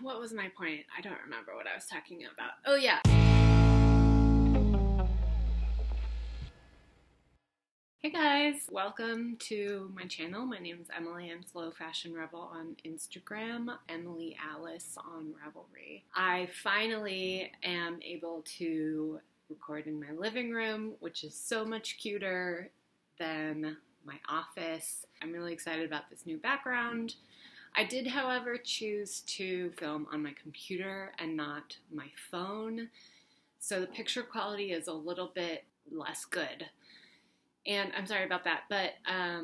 What was my point? I don't remember what I was talking about. Oh yeah. Hey guys, welcome to my channel. My name is Emily. I'm Slow Fashion Rebel on Instagram, Emily Alice on Revelry. I finally am able to record in my living room, which is so much cuter than my office. I'm really excited about this new background. I did, however, choose to film on my computer and not my phone, so the picture quality is a little bit less good. And I'm sorry about that, but I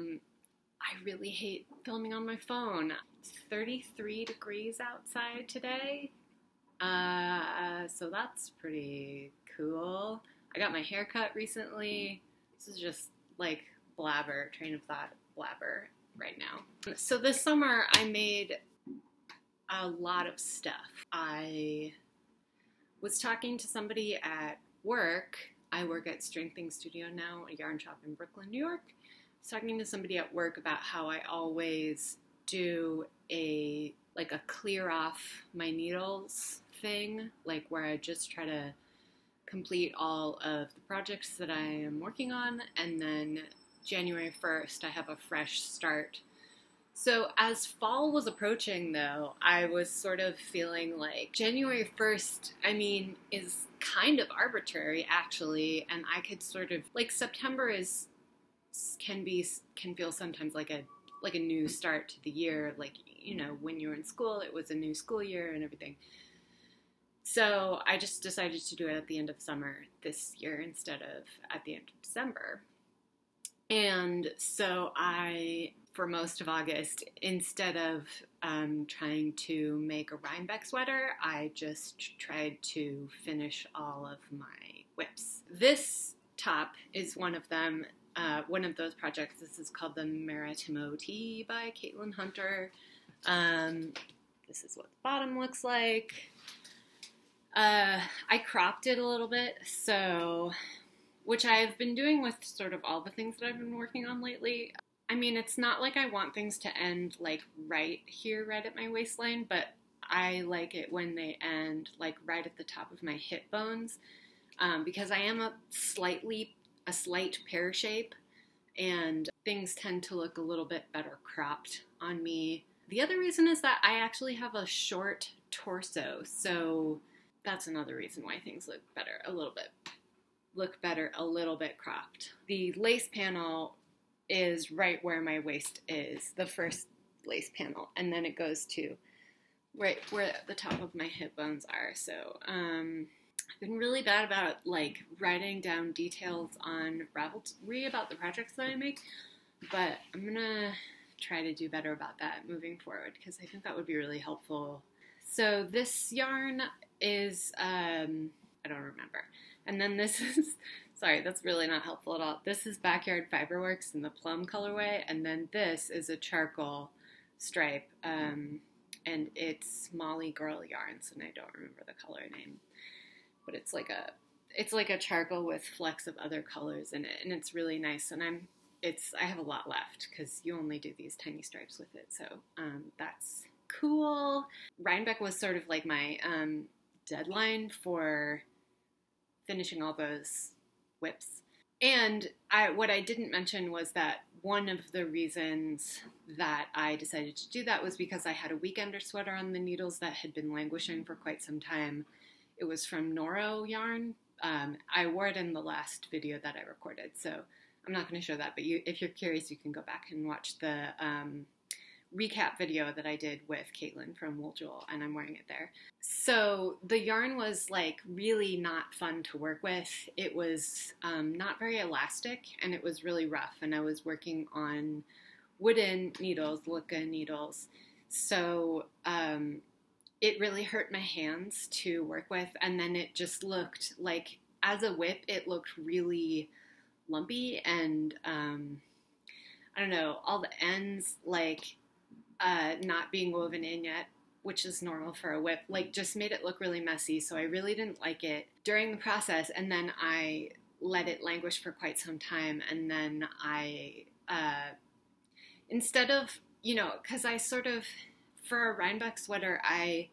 really hate filming on my phone. It's 33 degrees outside today, so that's pretty cool. I got my hair cut recently. This is just like blabber, train of thought blabber right now. So this summer I made a lot of stuff. I was talking to somebody at work. I work at Strengthening Studio now, a yarn shop in Brooklyn, New York. I was talking to somebody at work about how I always do a clear off my needles thing, like where I just try to complete all of the projects that I am working on, and then January 1st I have a fresh start. So as fall was approaching though, I was sort of feeling like January 1st, is kind of arbitrary actually, and I could sort of, like, September can feel sometimes like a new start to the year, like, you know, when you were in school, it was a new school year and everything. So I just decided to do it at the end of summer this year instead of at the end of December. And so for most of August, instead of trying to make a Rhinebeck sweater, I just tried to finish all of my whips. This top is one of them, one of those projects. This is called the Marettimo tee by Caitlin Hunter. This is what the bottom looks like. I cropped it a little bit, which I've been doing with sort of all the things that I've been working on lately. I mean, it's not like I want things to end like right here, right at my waistline, but I like it when they end like right at the top of my hip bones, because I am a slight pear shape, and things tend to look a little bit better cropped on me. The other reason is that I actually have a short torso, so that's another reason why things look better a little bit cropped. The lace panel is right where my waist is, the first lace panel, and then it goes to right where the top of my hip bones are. So I've been really bad about like writing down details on Ravelry about the projects that I make, but I'm gonna try to do better about that moving forward, because I think that would be really helpful. So this yarn is I don't remember. And then this is, sorry, that's really not helpful at all. This is Backyard Fiberworks in the plum colorway, and then this is a charcoal stripe, and it's Molly Girl Yarns, and I don't remember the color name, but it's like a charcoal with flecks of other colors in it, and it's really nice. And I have a lot left because you only do these tiny stripes with it, so that's cool. Rhinebeck was sort of like my deadline for finishing all those whips. And what I didn't mention was that one of the reasons that I decided to do that was because I had a weekender sweater on the needles that had been languishing for quite some time. It was from Noro yarn. I wore it in the last video that I recorded, so I'm not going to show that, but if you're curious, you can go back and watch the recap video that I did with Caitlin from Wool Jewel, and I'm wearing it there. So the yarn was like really not fun to work with. It was not very elastic, and it was really rough, and I was working on wooden needles, Lucca needles, so it really hurt my hands to work with. And then it just looked like, as a whip, it looked really lumpy, and I don't know, all the ends like not being woven in yet, which is normal for a whip, like just made it look really messy. So I really didn't like it during the process, and then I let it languish for quite some time, and then I instead of, you know, because I sort of for a Rhinebeck sweater, I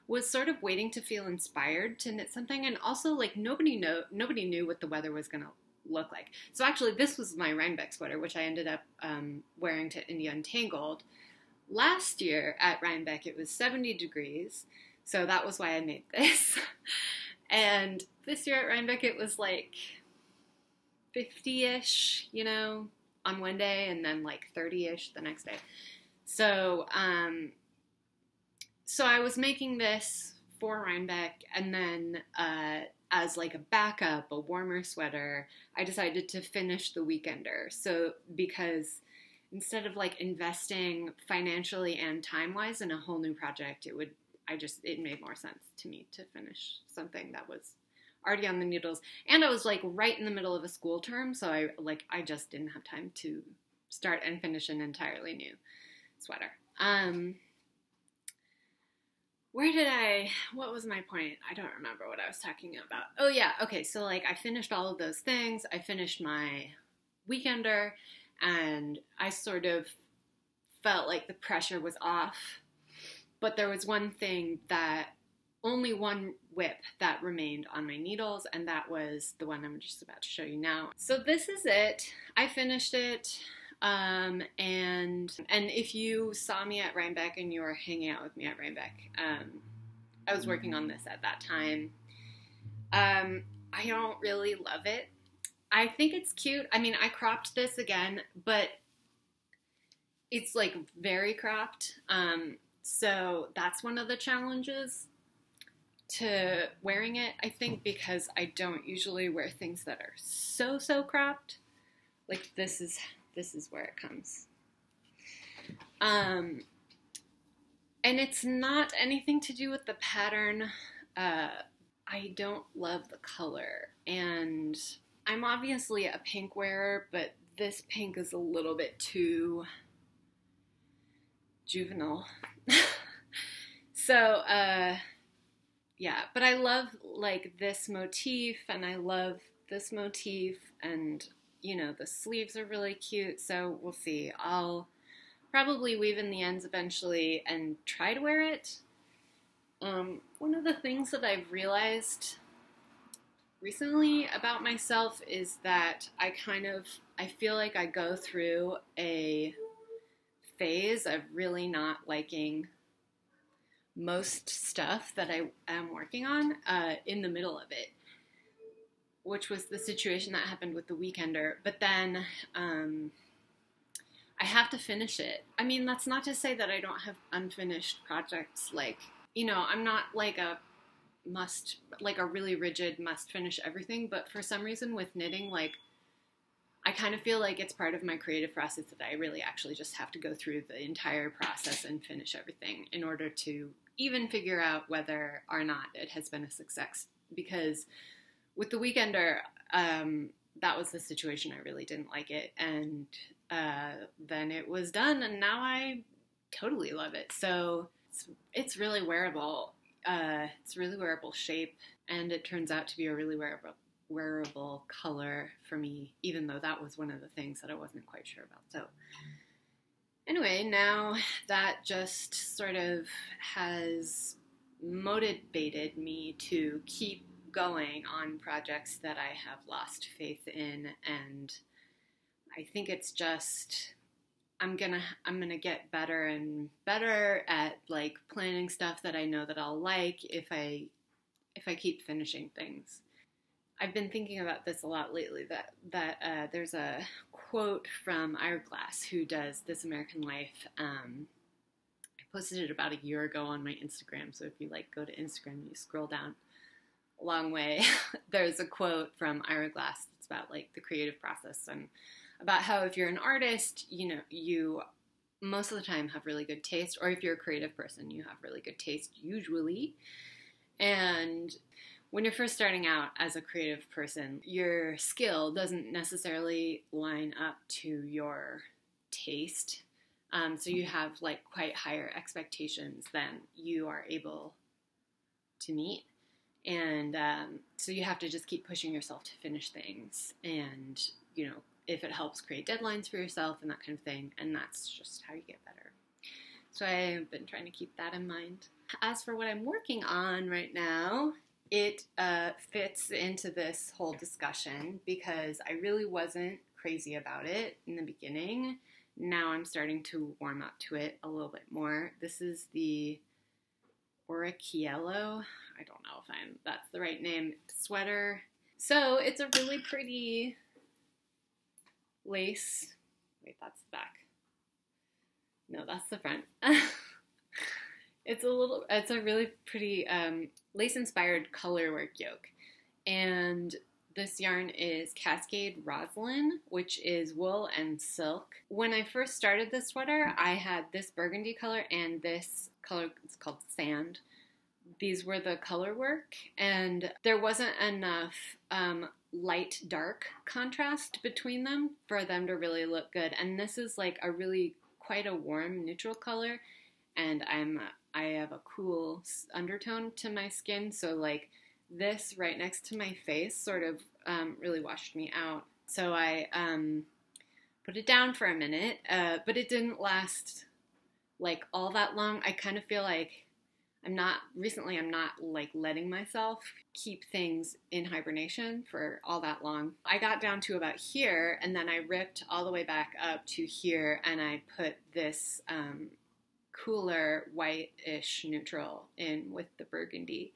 was sort of waiting to feel inspired to knit something, and also like nobody knew what the weather was gonna look like. So actually, this was my Rhinebeck sweater, which I ended up wearing to India Untangled. Last year at Rhinebeck, it was 70 degrees, so that was why I made this. And this year at Rhinebeck, it was like 50-ish, you know, on one day, and then like 30-ish the next day. So, so I was making this for Rhinebeck, and then as like a backup, a warmer sweater, I decided to finish the Weekender. So because instead of like investing financially and time-wise in a whole new project, it made more sense to me to finish something that was already on the needles. And I was like right in the middle of a school term, so I just didn't have time to start and finish an entirely new sweater. What was my point? I don't remember what I was talking about. Oh yeah, okay, so like I finished all of those things. I finished my Weekender, and I sort of felt like the pressure was off. But there was only one whip that remained on my needles, and that was the one I'm just about to show you now. So this is it. I finished it. And if you saw me at Rhinebeck and you were hanging out with me at Rhinebeck, I was working on this at that time. I don't really love it. I think it's cute. I mean, I cropped this again, but it's like very cropped. So that's one of the challenges to wearing it, I think, because I don't usually wear things that are so cropped. Like this is where it comes. And it's not anything to do with the pattern. I don't love the color, and I'm obviously a pink wearer, but this pink is a little bit too juvenile. So, yeah, but I love like this motif, and I love this motif, and you know, the sleeves are really cute, so we'll see. I'll probably weave in the ends eventually and try to wear it. One of the things that I've realized recently about myself is that I feel like I go through a phase of really not liking most stuff that I am working on in the middle of it, which was the situation that happened with the Weekender. But then I have to finish it. I mean, that's not to say that I don't have unfinished projects. Like, you know, I'm not like a really rigid must finish everything, but for some reason with knitting, like, I kind of feel like it's part of my creative process that I really actually just have to go through the entire process and finish everything in order to even figure out whether or not it has been a success. Because with the Weekender, that was the situation. I really didn't like it, and then it was done, and now I totally love it. So it's really wearable. It's really wearable shape, and it turns out to be a really wearable color for me, even though that was one of the things that I wasn't quite sure about. So anyway, now that just sort of has motivated me to keep going on projects that I have lost faith in, and I think it's just I'm gonna get better and better at like planning stuff that I know that I'll like if I keep finishing things. I've been thinking about this a lot lately, that there's a quote from Ira Glass, who does This American Life. I posted it about a year ago on my Instagram, so if you like go to Instagram, you scroll down a long way. There's a quote from Ira Glass that's about like the creative process, and about how if you're an artist, you know, you most of the time have really good taste, or if you're a creative person, you have really good taste usually. And when you're first starting out as a creative person, your skill doesn't necessarily line up to your taste. So you have like quite higher expectations than you are able to meet. And so you have to just keep pushing yourself to finish things, and, you know, if it helps, create deadlines for yourself and that kind of thing. And that's just how you get better. So I've been trying to keep that in mind. As for what I'm working on right now, it fits into this whole discussion because I really wasn't crazy about it in the beginning. Now I'm starting to warm up to it a little bit more. This is the Occhiello. I don't know if that's the right name. Sweater. So it's a really pretty lace. Wait, that's the back. No, that's the front. It's a really pretty lace-inspired colorwork yoke. And this yarn is Cascade Roslyn, which is wool and silk. When I first started this sweater, I had this burgundy color and this color, it's called sand. These were the color work, and there wasn't enough light-dark contrast between them for them to really look good. And this is like a really quite a warm neutral color, and I have a cool undertone to my skin, so like this right next to my face sort of really washed me out. So I put it down for a minute, but it didn't last like all that long. I kind of feel like I'm not like letting myself keep things in hibernation for all that long. I got down to about here, and then I ripped all the way back up to here, and I put this cooler white-ish neutral in with the burgundy.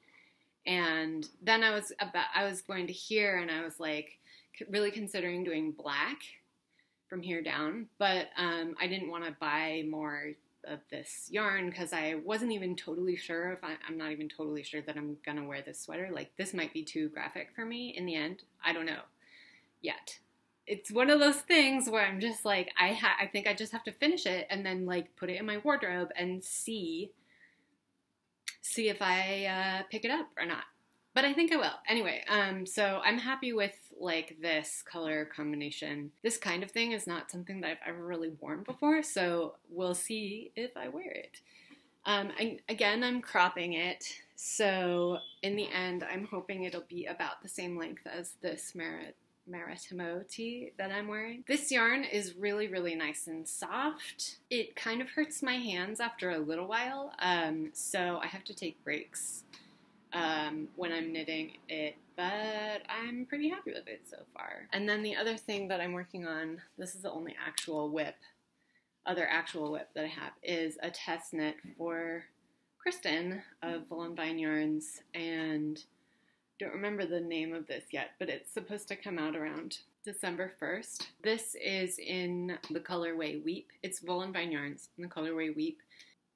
And then I was going to here, and I was like really considering doing black from here down, but I didn't want to buy more of this yarn because I wasn't even totally sure if I'm not even totally sure that I'm gonna wear this sweater. Like, this might be too graphic for me in the end. I don't know yet. It's one of those things where I'm just like, I think I just have to finish it and then like put it in my wardrobe and see if I pick it up or not. But I think I will. Anyway, so I'm happy with like this color combination. This kind of thing is not something that I've ever really worn before, so we'll see if I wear it. Again, I'm cropping it, so in the end, I'm hoping it'll be about the same length as this Marettimo tee that I'm wearing. This yarn is really, really nice and soft. It kind of hurts my hands after a little while, so I have to take breaks when I'm knitting it, but I'm pretty happy with it so far. And then the other thing that I'm working on, this is the only other actual whip that I have, is a test knit for Kristen of Wool and Vine Yarns, and don't remember the name of this yet, but it's supposed to come out around December 1st. This is in the colorway Weep. It's Wool and Vine Yarns in the colorway Weep.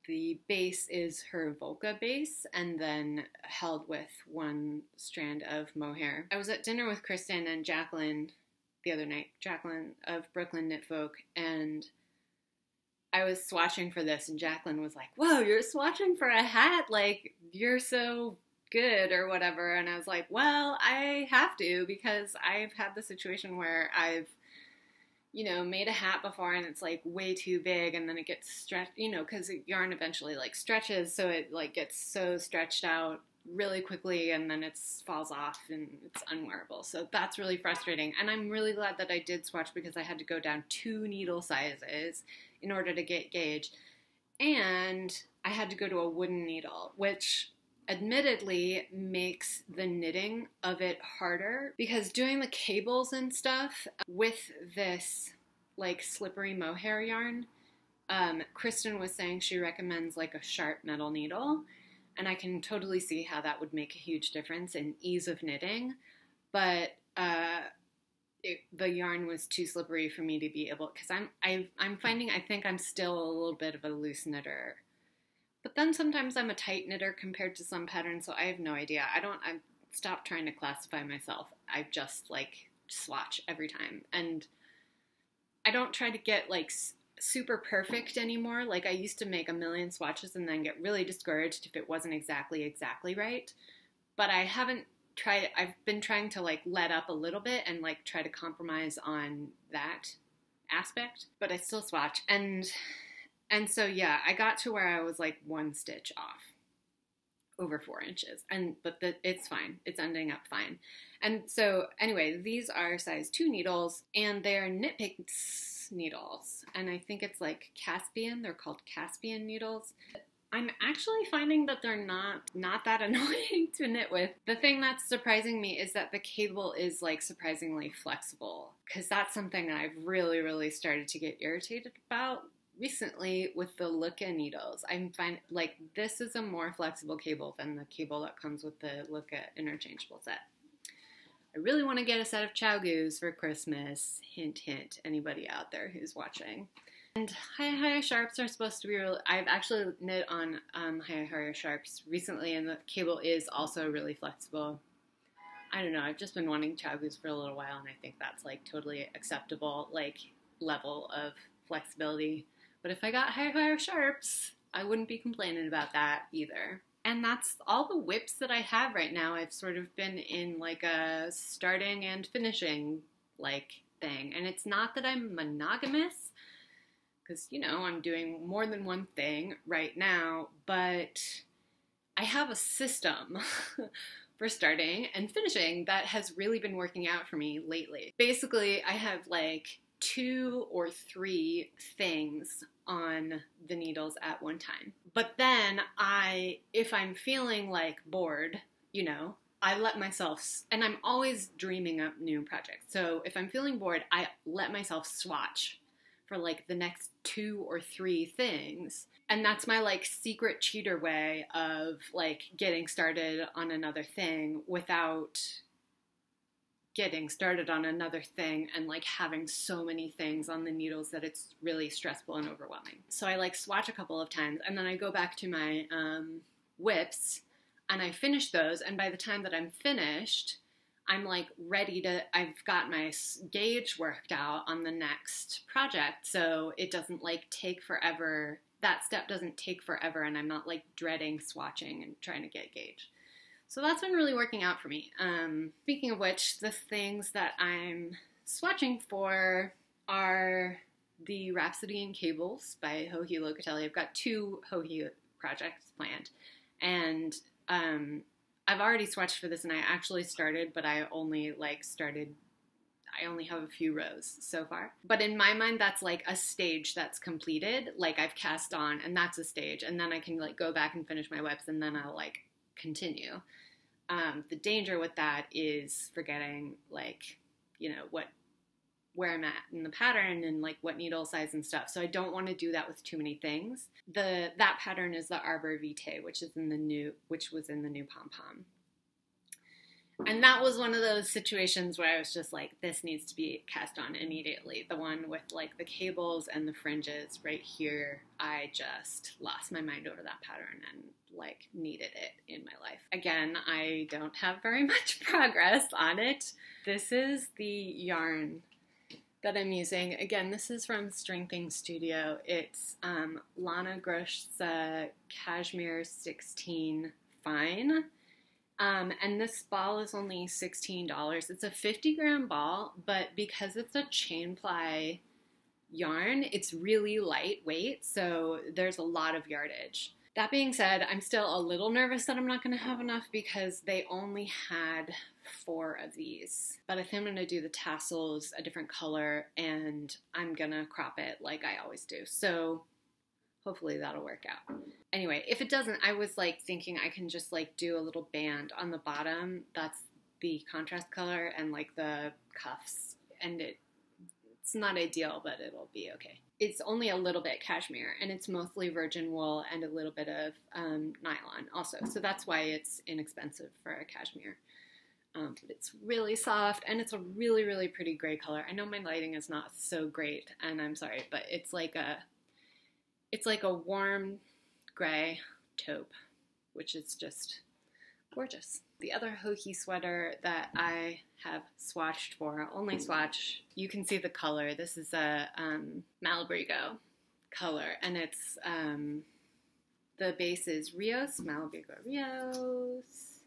The base is her Volca base, and then held with one strand of mohair. I was at dinner with Kristen and Jacqueline the other night, Jacqueline of Brooklyn Knit Folk, and I was swatching for this, and Jacqueline was like, "Whoa, you're swatching for a hat? Like, you're so good," or whatever. And I was like, well, I have to, because I've had the situation where I've, made a hat before and it's like way too big, and then it gets stretched, because yarn eventually like stretches, so it like gets so stretched out really quickly, and then it falls off and it's unwearable. So that's really frustrating. And I'm really glad that I did swatch, because I had to go down 2 needle sizes in order to get gauge, and I had to go to a wooden needle, which admittedly makes the knitting of it harder, because doing the cables and stuff with this like slippery mohair yarn, Kristen was saying she recommends like a sharp metal needle, and I can totally see how that would make a huge difference in ease of knitting, but the yarn was too slippery for me to be able, because I'm finding I think I'm still a little bit of a loose knitter. But then sometimes I'm a tight knitter compared to some patterns, so I have no idea. I stopped trying to classify myself. I just like swatch every time. And I don't try to get like super perfect anymore. Like, I used to make a million swatches and then get really discouraged if it wasn't exactly right. But I haven't tried, I've been trying to like let up a little bit and like try to compromise on that aspect, but I still swatch. And so, yeah, I got to where I was like 1 stitch off, over 4 inches, but it's fine. It's ending up fine. And so anyway, these are size 2 needles, and they're Knit Picks needles, and I think it's like Caspian. They're called Caspian needles. I'm actually finding that they're not that annoying to knit with. The thing that's surprising me is that the cable is like surprisingly flexible, because that's something that I've really started to get irritated about recently with the Luca needles. I'm finding like this is a more flexible cable than the cable that comes with the Luca interchangeable set. I really want to get a set of Chowgoos for Christmas. Hint, hint, anybody out there who's watching. And Hi Sharps are supposed to be really, I've actually knit on Hi Sharps recently, and the cable is also really flexible. I don't know, I've just been wanting Chowgoos for a little while, and I think that's like totally acceptable, like level of flexibility. But if I got Hi Sharps, I wouldn't be complaining about that either. And that's all the whips that I have right now. I've sort of been in like a starting and finishing like thing. And it's not that I'm monogamous, because, you know, I'm doing more than one thing right now, but I have a system for starting and finishing that has really been working out for me lately. Basically, I have like 2 or 3 things on the needles at one time. But then if I'm feeling like bored, you know, I let myself, and I'm always dreaming up new projects. So if I'm feeling bored, I let myself swatch for like the next 2 or 3 things. And that's my like secret cheater way of like getting started on another thing without getting started on another thing and like having so many things on the needles that it's really stressful and overwhelming. So I like swatch a couple of times, and then I go back to my whips and I finish those, and by the time that I'm finished, I'm like ready to, I've got my gauge worked out on the next project, so it doesn't like take forever. That step doesn't take forever, and I'm not like dreading swatching and trying to get gauge. So that's been really working out for me. Speaking of which, the things that I'm swatching for are the Rhapsody in Cables by Joji Locatelli. I've got 2 Joji projects planned, and I've already swatched for this, and I actually started, but I only have a few rows so far. But in my mind, that's like a stage that's completed. Like I've cast on, and that's a stage, and then I can like go back and finish my whips, and then I'll like continue. The danger with that is forgetting like, you know, where I'm at in the pattern and like what needle size and stuff. So I don't want to do that with too many things. That pattern is the Arbor Vitae, which was in the new Pom Pom. And that was one of those situations where I was just like, this needs to be cast on immediately. The one with like the cables and the fringes right here, I just lost my mind over that pattern and like needed it in my life. Again, I don't have very much progress on it. This is the yarn that I'm using. Again, this is from String Studio. It's Lana Grosh's Cashmere 16 Fine. And this ball is only $16. It's a 50-gram ball, but because it's a chain ply yarn, it's really lightweight, so there's a lot of yardage. That being said, I'm still a little nervous that I'm not going to have enough because they only had 4 of these. But I think I'm going to do the tassels a different color, and I'm going to crop it like I always do. So hopefully that'll work out. Anyway, if it doesn't, I was like thinking I can just like do a little band on the bottom. That's the contrast color, and like the cuffs. And it's not ideal, but it'll be okay. It's only a little bit cashmere, and it's mostly virgin wool and a little bit of nylon also. So that's why it's inexpensive for a cashmere. But it's really soft, and it's a really, really pretty gray color. I know my lighting is not so great, and I'm sorry, but it's like a warm gray taupe, which is just gorgeous. The other Joji sweater that I have swatched for, only swatch, you can see the color. This is a Malabrigo color, and it's, the base is Rios, Malabrigo Rios,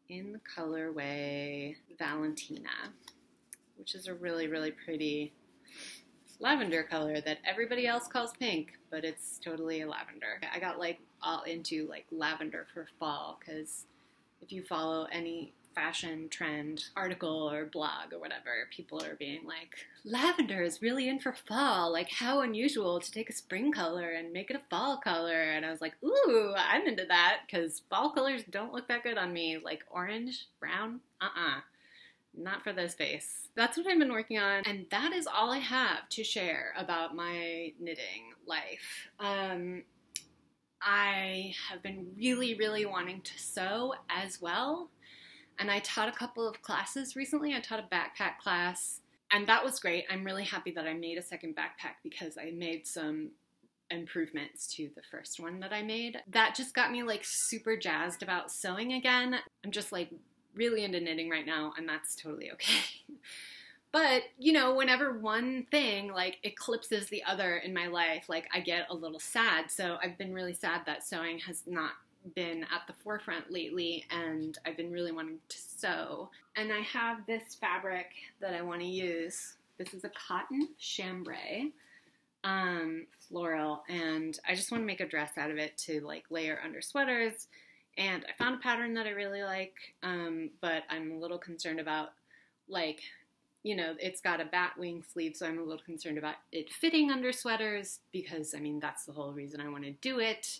in the colorway Valentina, which is a really, really pretty lavender color that everybody else calls pink, but it's totally a lavender. I got like all into like lavender for fall, because if you follow any fashion trend article or blog or whatever, people are being like, lavender is really in for fall, like how unusual to take a spring color and make it a fall color. And I was like, ooh, I'm into that, because fall colors don't look that good on me, like orange, brown, not for this face. That's what I've been working on, and that is all I have to share about my knitting life. I have been really wanting to sew as well, and I taught a couple of classes recently. I taught a backpack class, and that was great. I'm really happy that I made a second backpack because I made some improvements to the first one that I made. That just got me like super jazzed about sewing again. I'm just like really into knitting right now, and that's totally okay. But, you know, whenever one thing like eclipses the other in my life, like I get a little sad. So I've been really sad that sewing has not been at the forefront lately, and I've been really wanting to sew. And I have this fabric that I want to use. This is a cotton chambray floral, and I just want to make a dress out of it to like layer under sweaters. And I found a pattern that I really like, but I'm a little concerned about, like, you know, it's got a bat wing sleeve, so I'm a little concerned about it fitting under sweaters, because, I mean, that's the whole reason I want to do it.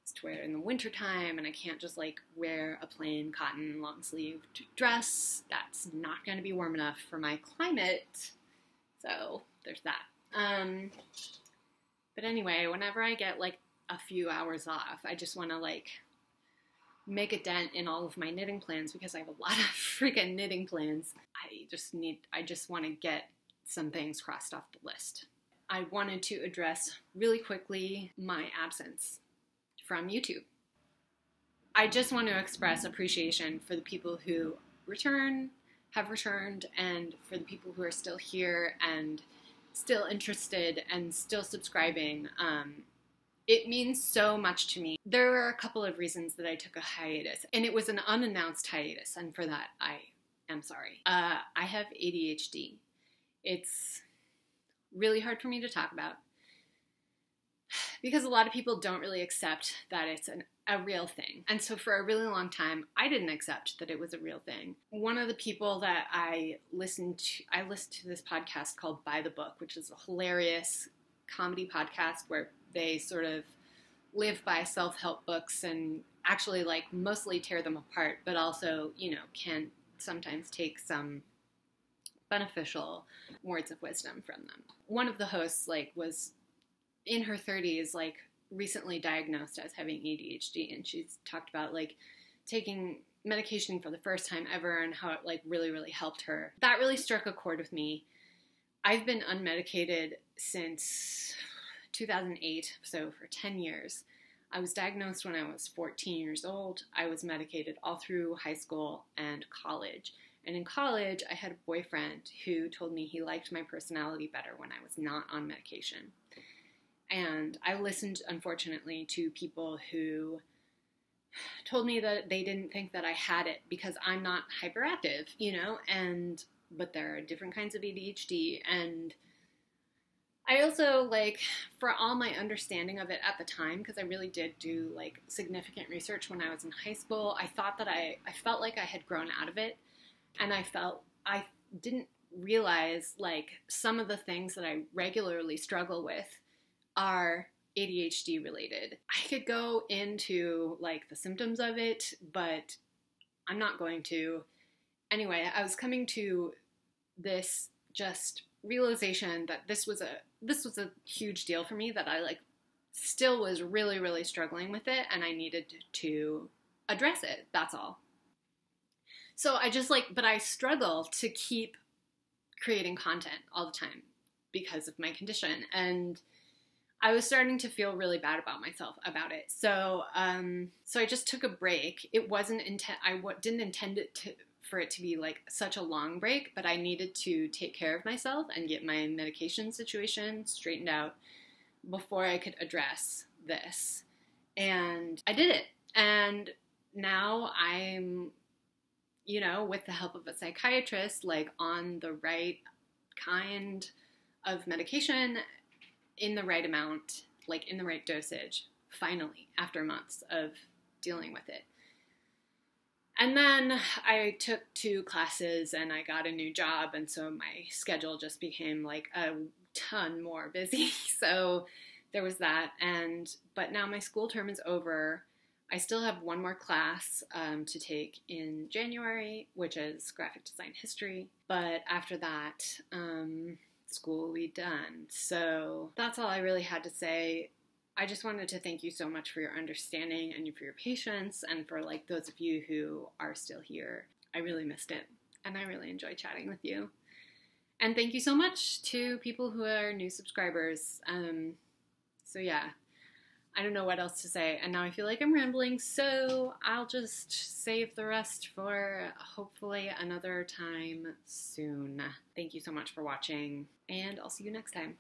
It's to wear in the wintertime, and I can't just, like, wear a plain cotton long-sleeved dress. That's not going to be warm enough for my climate, so there's that. But anyway, whenever I get, like, a few hours off, I just want to, like, make a dent in all of my knitting plans, because I have a lot of freaking knitting plans. I just want to get some things crossed off the list. I wanted to address really quickly my absence from YouTube. I just want to express appreciation for the people who have returned, and for the people who are still here and still interested and still subscribing. It means so much to me. There were a couple of reasons that I took a hiatus, and it was an unannounced hiatus, and for that, I am sorry. I have ADHD. It's really hard for me to talk about, because a lot of people don't really accept that it's a real thing. And so for a really long time, I didn't accept that it was a real thing. One of the people that I listened to this podcast called By the Book, which is a hilarious comedy podcast where they sort of live by self-help books and actually like mostly tear them apart, but also, you know, can sometimes take some beneficial words of wisdom from them. One of the hosts like was in her 30s, like recently diagnosed as having ADHD, and she's talked about like taking medication for the first time ever and how it like really helped her. That really struck a chord with me. I've been unmedicated since 2008, so for 10 years. I was diagnosed when I was 14 years old. I was medicated all through high school and college. And in college, I had a boyfriend who told me he liked my personality better when I was not on medication. And I listened, unfortunately, to people who told me that they didn't think that I had it because I'm not hyperactive, you know, but there are different kinds of ADHD. And I also, like, for all my understanding of it at the time, because I really did do, like, significant research when I was in high school, I thought that I felt like I had grown out of it, and I didn't realize, like, some of the things that I regularly struggle with are ADHD related. I could go into, like, the symptoms of it, but I'm not going to. Anyway, I was coming to this just realization that this was a huge deal for me, that I like still was really struggling with it, and I needed to address it. That's all. So but I struggle to keep creating content all the time because of my condition, and I was starting to feel really bad about myself about it. So I just took a break. It wasn't I didn't intend it for it to be like such a long break, but I needed to take care of myself and get my medication situation straightened out before I could address this. And I did it. And now I'm, you know, with the help of a psychiatrist, like on the right kind of medication, in the right amount, like in the right dosage finally, after months of dealing with it. And then I took 2 classes and I got a new job, and so my schedule just became like a ton more busy. So there was that. But now my school term is over. I still have 1 more class to take in January, which is graphic design history. But after that, school will be done. So that's all I really had to say. I just wanted to thank you so much for your understanding and for your patience, and for like those of you who are still here. I really missed it, and I really enjoy chatting with you. And thank you so much to people who are new subscribers. So yeah, I don't know what else to say, and now I feel like I'm rambling, so I'll just save the rest for hopefully another time soon. Thank you so much for watching, and I'll see you next time.